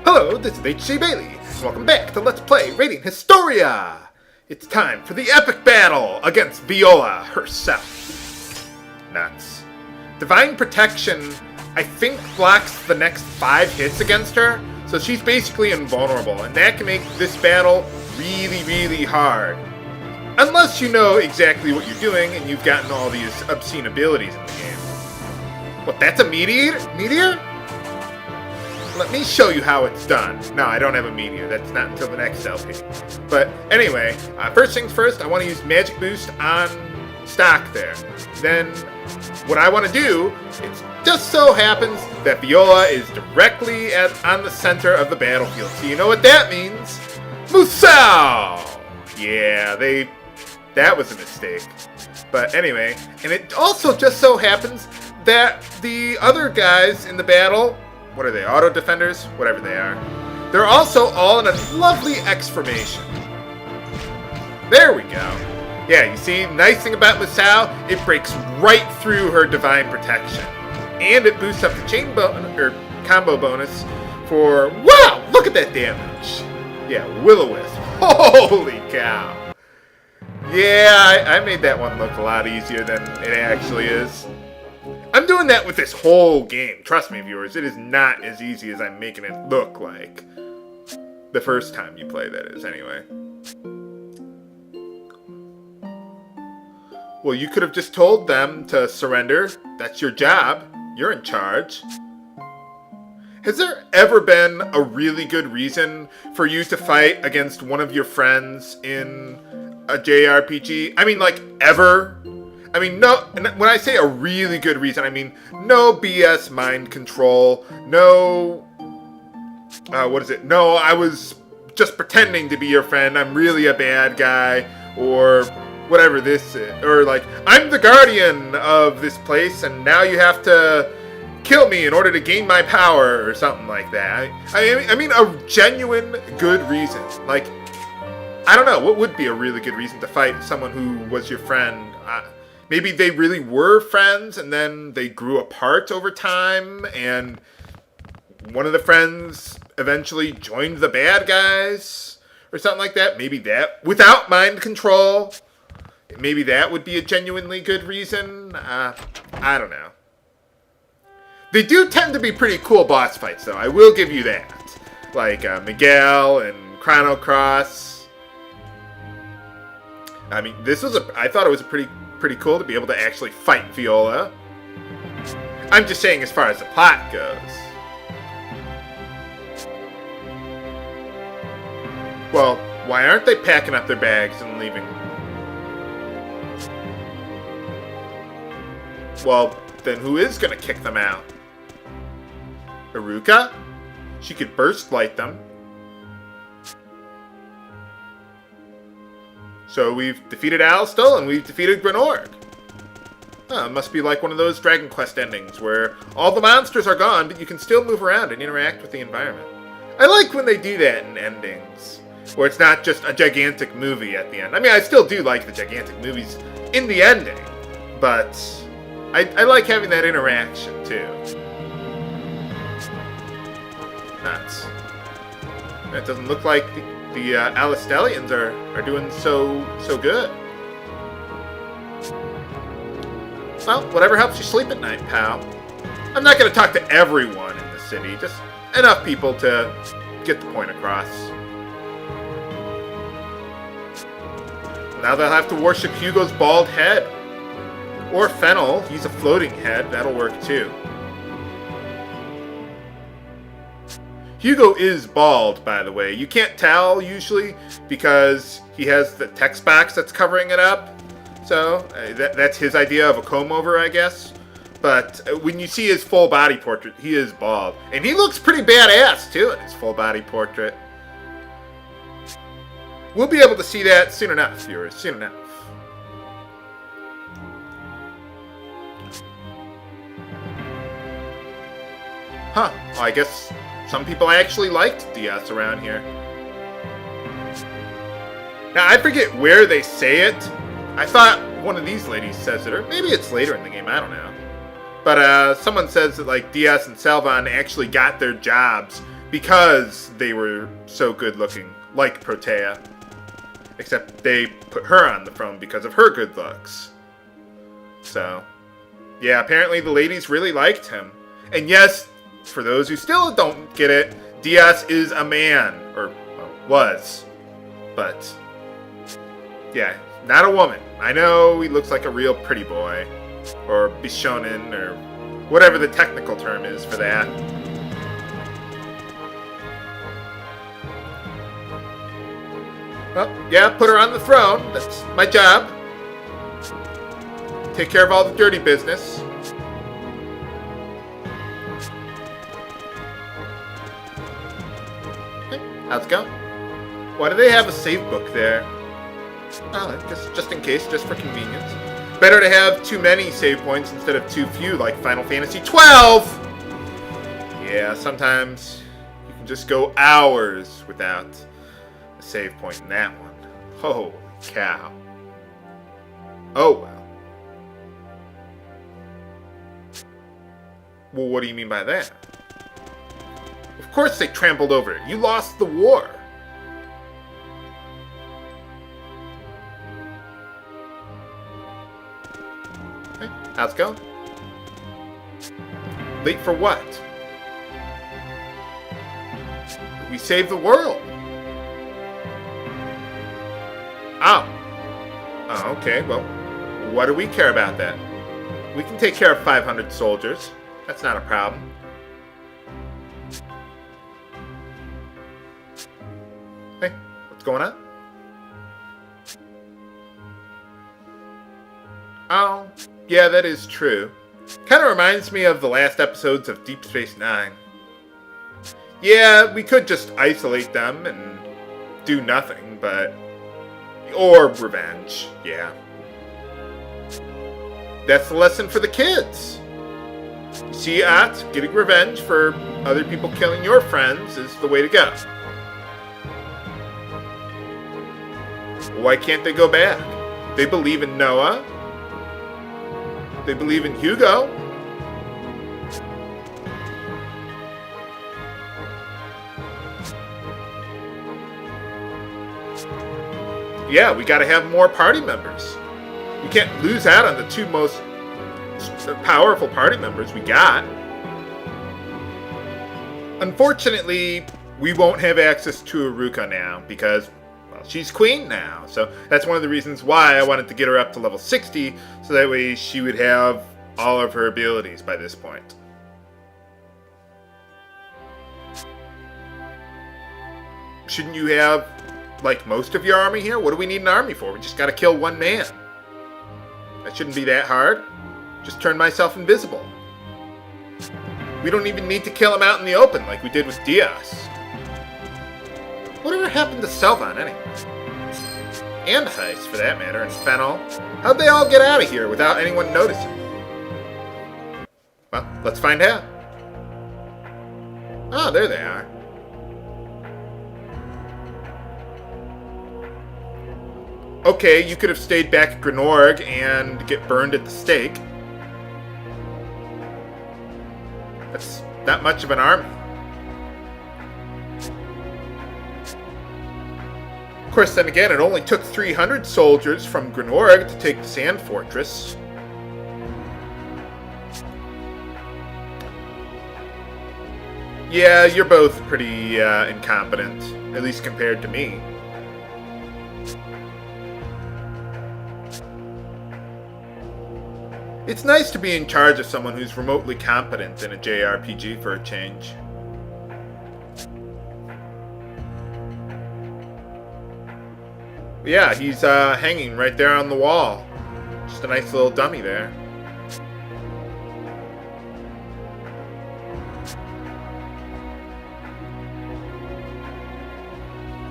Hello, this is HC Bailey, and welcome back to Let's Play Rating Historia! It's time for the epic battle against Viola herself. Nuts. Divine Protection, I think, blocks the next 5 hits against her, so she's basically invulnerable, and that can make this battle really, really hard. Unless you know exactly what you're doing and you've gotten all these obscene abilities in the game. What, that's a meteor? Let me show you how it's done. No, I don't have a meteor. That's not until the next LP. But anyway, first things first, I want to use Magic Boost on stock there. Then, what I want to do, it just so happens that Viola is directly on the center of the battlefield. So you know what that means? Musou! Yeah, that was a mistake. But anyway, and it also just so happens that the other guys in the battle, what are they, auto defenders? Whatever they are. They're also all in a lovely X formation. There we go. Yeah, you see, nice thing about Musou, it breaks right through her Divine Protection. And it boosts up the combo bonus for, wow, look at that damage. Yeah, Will-O-Wisp. Holy cow. Yeah, I made that one look a lot easier than it actually is. I'm doing that with this whole game. Trust me, viewers, it is not as easy as I'm making it look like. The first time you play, that is, anyway. Well, you could have just told them to surrender. That's your job. You're in charge. Has there ever been a really good reason for you to fight against one of your friends in a JRPG? I mean, like, ever? I mean, no, when I say a really good reason, I mean no BS mind control, no, no, I was just pretending to be your friend, I'm really a bad guy, or whatever this is, or like, I'm the guardian of this place, and now you have to kill me in order to gain my power, or something like that. I mean a genuine good reason, like, I don't know, what would be a really good reason to fight someone who was your friend? Maybe they really were friends, and then they grew apart over time, and one of the friends eventually joined the bad guys, or something like that. Maybe that, without mind control, maybe that would be a genuinely good reason. I don't know. They do tend to be pretty cool boss fights, though. I will give you that. Like Miguel and Chrono Cross. I mean, I thought it was a pretty cool to be able to actually fight Viola. I'm just saying as far as the plot goes. Well, why aren't they packing up their bags and leaving? Well, then who is going to kick them out? Iruka? She could burst light them. So we've defeated Alistel and we've defeated Grenorg. It must be like one of those Dragon Quest endings where all the monsters are gone, but you can still move around and interact with the environment. I like when they do that in endings, where it's not just a gigantic movie at the end. I mean, I still do like the gigantic movies in the ending, but I like having that interaction too. Nuts. That doesn't look like the Alistelians are doing so good. Well, whatever helps you sleep at night, pal. I'm not going to talk to everyone in the city, just enough people to get the point across. Now they'll have to worship Hugo's bald head. Or Fennel, he's a floating head, that'll work too. Hugo is bald, by the way. You can't tell, usually, because he has the text box that's covering it up. So, that's his idea of a comb-over, I guess. But when you see his full-body portrait, he is bald. And he looks pretty badass, too, in his full-body portrait. We'll be able to see that soon enough, viewers, soon enough. Huh, well, I guess some people actually liked DS around here. Now, I forget where they say it. I thought one of these ladies says it, or maybe it's later in the game, I don't know. But someone says that like DS and Salvan actually got their jobs because they were so good looking, like Protea. Except they put her on the throne because of her good looks. So, yeah, apparently the ladies really liked him. And yes, for those who still don't get it, Diaz is a man, or was. But, yeah, not a woman. I know he looks like a real pretty boy, or bishonen, or whatever the technical term is for that. Well, yeah, put her on the throne. That's my job. Take care of all the dirty business. Hey, how's it going? Why do they have a save book there? Oh, I guess just in case, just for convenience. Better to have too many save points instead of too few, like Final Fantasy 12! Yeah, sometimes you can just go hours without a save point in that one. Holy cow. Oh, well. Well, what do you mean by that? Of course they trampled over it. You lost the war. Hey, how's it going? Late for what? We saved the world. Oh. Oh, okay. Well, what do we care about that? We can take care of 500 soldiers. That's not a problem. Hey, what's going on? Oh, yeah, that is true. Kind of reminds me of the last episodes of Deep Space Nine. Yeah, we could just isolate them and do nothing, but... Or revenge, yeah. That's the lesson for the kids. You see, getting revenge for other people killing your friends is the way to go. Why can't they go back? They believe in Noah. They believe in Hugo. Yeah, we gotta have more party members. We can't lose out on the two most powerful party members we got. Unfortunately, we won't have access to Aruka now because, well, she's queen now. So that's one of the reasons why I wanted to get her up to level 60, so that way she would have all of her abilities by this point. Shouldn't you have, like, most of your army here? What do we need an army for? We just gotta kill one man. That shouldn't be that hard. Just turn myself invisible. We don't even need to kill him out in the open like we did with Diaz. Whatever happened to Selvan anyway? And Heist, for that matter, and Fennel. How'd they all get out of here without anyone noticing? Well, let's find out. Oh, there they are. Okay, you could have stayed back at Grenorg and get burned at the stake. That's not much of an army. Of course, then again, it only took 300 soldiers from Grenorg to take the Sand Fortress. Yeah, you're both pretty incompetent, at least compared to me. It's nice to be in charge of someone who's remotely competent in a JRPG for a change. Yeah, he's hanging right there on the wall. Just a nice little dummy there.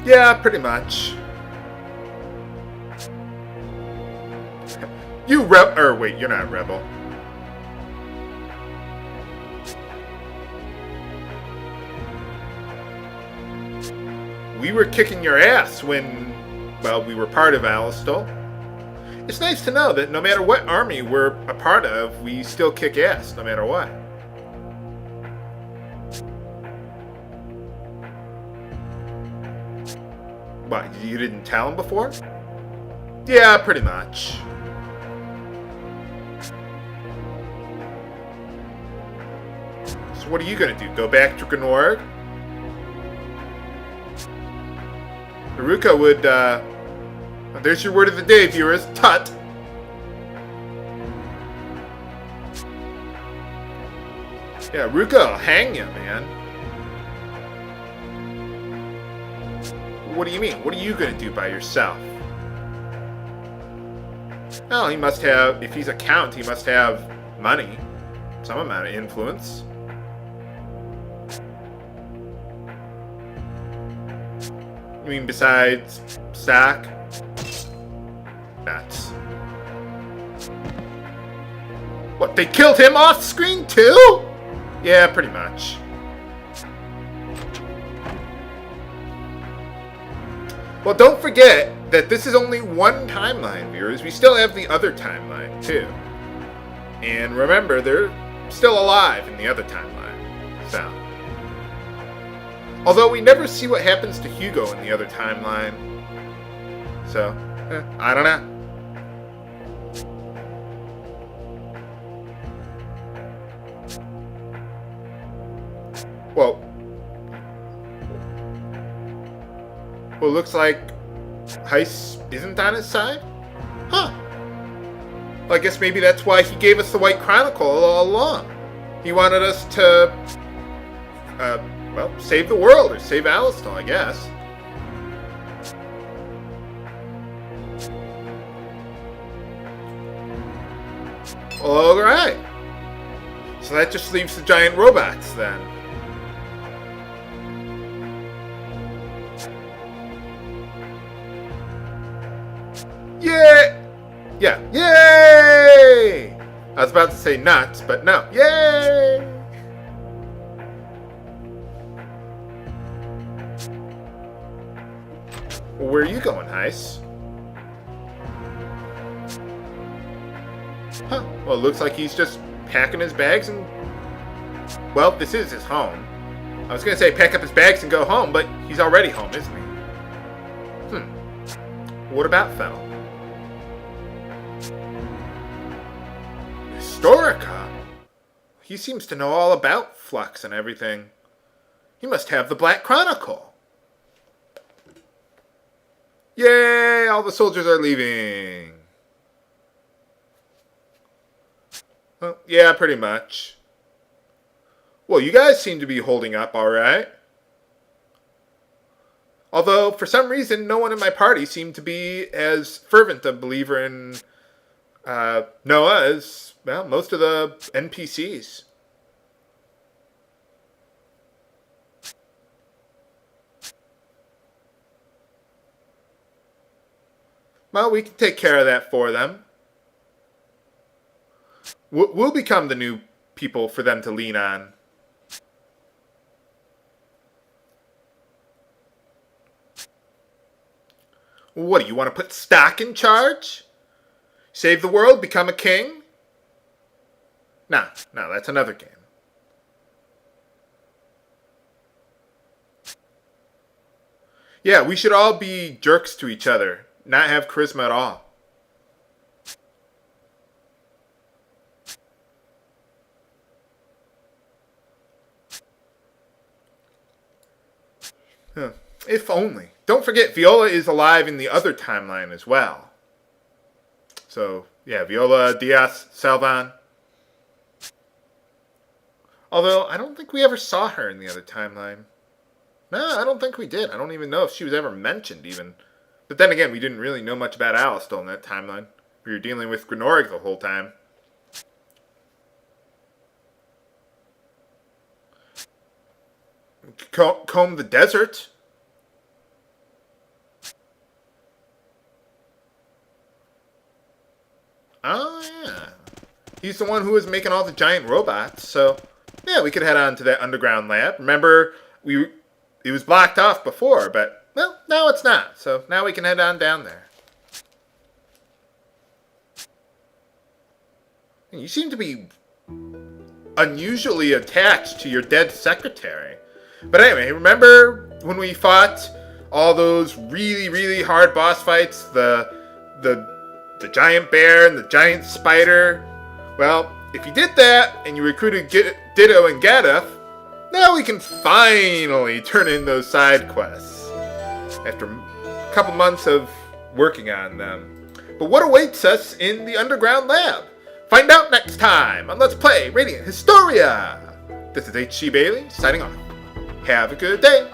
Yeah, pretty much. You wait, you're not rebel. We were kicking your ass when, well, we were part of Alistel. It's nice to know that no matter what army we're a part of, we still kick ass, no matter what. What, you didn't tell him before? Yeah, pretty much. So what are you gonna do? Go back to Gnorg? Haruka would, there's your word of the day, viewers. Tut. Yeah, Haruka will hang you, man. What do you mean? What are you gonna do by yourself? Well, he must have, if he's a count, he must have money. Some amount of influence. I mean, besides stock? Nuts. What, they killed him off screen too? Yeah, pretty much. Well, don't forget that this is only one timeline, viewers. We still have the other timeline, too. And remember, they're still alive in the other timeline. So. Although we never see what happens to Hugo in the other timeline. So, I don't know. Well, looks like Heist isn't on his side? Huh. Well, I guess maybe that's why he gave us the White Chronicle all along. He wanted us to, well, save the world, or save Alistel, I guess. Alright. So that just leaves the giant robots, then. Yeah, yay! I was about to say nuts, but no, yay! Well, where are you going, Heist? Huh, well, it looks like he's just packing his bags and... Well, this is his home. I was gonna say pack up his bags and go home, but he's already home, isn't he? What about Fennel? Historia? He seems to know all about Flux and everything. He must have the Black Chronicle. Yay! All the soldiers are leaving. Well, yeah, pretty much. Well, you guys seem to be holding up all right. Although, for some reason, no one in my party seemed to be as fervent a believer in Noah as, well, most of the NPCs. Well, we can take care of that for them. We'll become the new people for them to lean on. What, do you want to put Stock in charge? Save the world, become a king? No, that's another game. Yeah, we should all be jerks to each other, not have charisma at all. Huh. If only. Don't forget, Viola is alive in the other timeline as well. So, yeah, Viola, Diaz, Salvan. Although, I don't think we ever saw her in the other timeline. No, I don't think we did. I don't even know if she was ever mentioned, even. But then again, we didn't really know much about Alistel in that timeline. We were dealing with Gnorg the whole time. Comb the desert. Oh, yeah. He's the one who was making all the giant robots, so... Yeah, we could head on to that underground lab. Remember, it was blocked off before, but, well, now it's not. So now we can head on down there. You seem to be unusually attached to your dead secretary. But anyway, remember when we fought all those really, really hard boss fights, the giant bear and the giant spider. Well, if you did that and you recruited Ditto and Gadeth, now we can finally turn in those side quests after a couple months of working on them. But what awaits us in the underground lab? Find out next time on Let's Play Radiant Historia. This is H.C. Bailey signing off. Have a good day.